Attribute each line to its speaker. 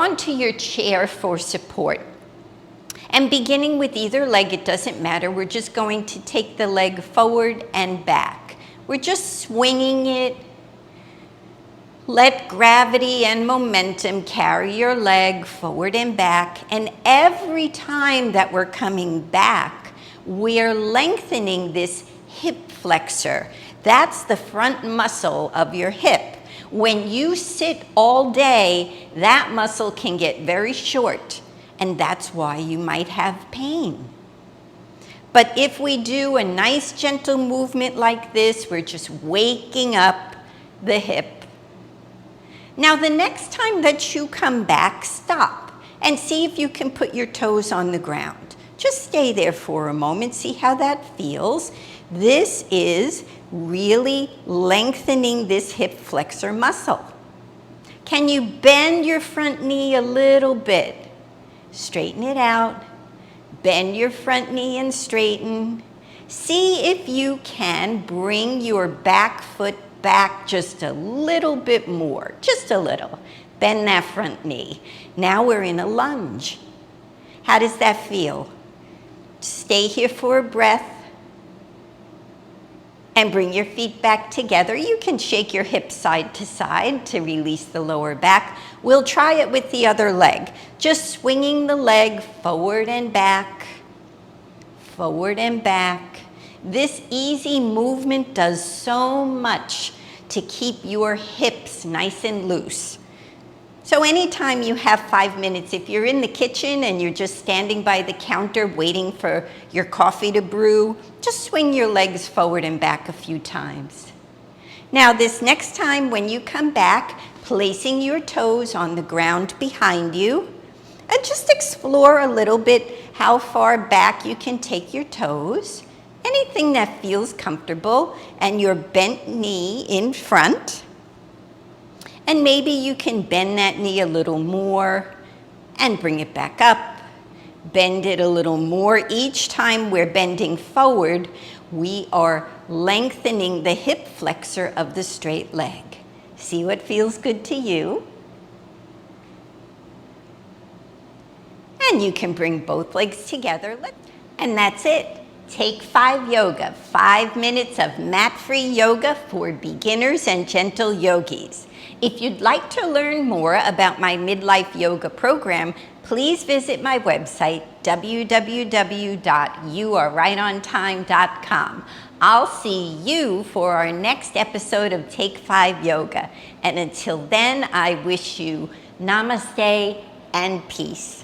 Speaker 1: onto your chair for support. And beginning with either leg, it doesn't matter. We're just going to take the leg forward and back. We're just swinging it. Let gravity and momentum carry your leg forward and back. And every time that we're coming back, we're lengthening this hip flexor. That's the front muscle of your hip. When you sit all day, that muscle can get very short, and that's why you might have pain. But if we do a nice gentle movement like this, we're just waking up the hip. Now the next time that you come back, stop and see if you can put your toes on the ground. Just stay there for a moment, see how that feels. This is really lengthening this hip flexor muscle. Can you bend your front knee a little bit? Straighten it out. Bend your front knee and straighten. See if you can bring your back foot back just a little bit more, just a little. Bend that front knee. Now we're in a lunge. How does that feel? Stay here for a breath. And bring your feet back together. You can shake your hips side to side to release the lower back. We'll try it with the other leg. Just swinging the leg forward and back, forward and back. This easy movement does so much to keep your hips nice and loose. So anytime you have 5 minutes, if you're in the kitchen and you're just standing by the counter waiting for your coffee to brew, just swing your legs forward and back a few times. Now this next time when you come back, placing your toes on the ground behind you, and just explore a little bit how far back you can take your toes, anything that feels comfortable, and your bent knee in front. And maybe you can bend that knee a little more and bring it back up. Bend it a little more. Each time we're bending forward, we are lengthening the hip flexor of the straight leg. See what feels good to you? And you can bring both legs together. And that's it. Take 5 yoga, 5 minutes of mat-free yoga for beginners and gentle yogis. If you'd like to learn more about my midlife yoga program, please visit my website, www.youarerightontime.com. I'll see you for our next episode of Take 5 Yoga. And until then, I wish you namaste and peace.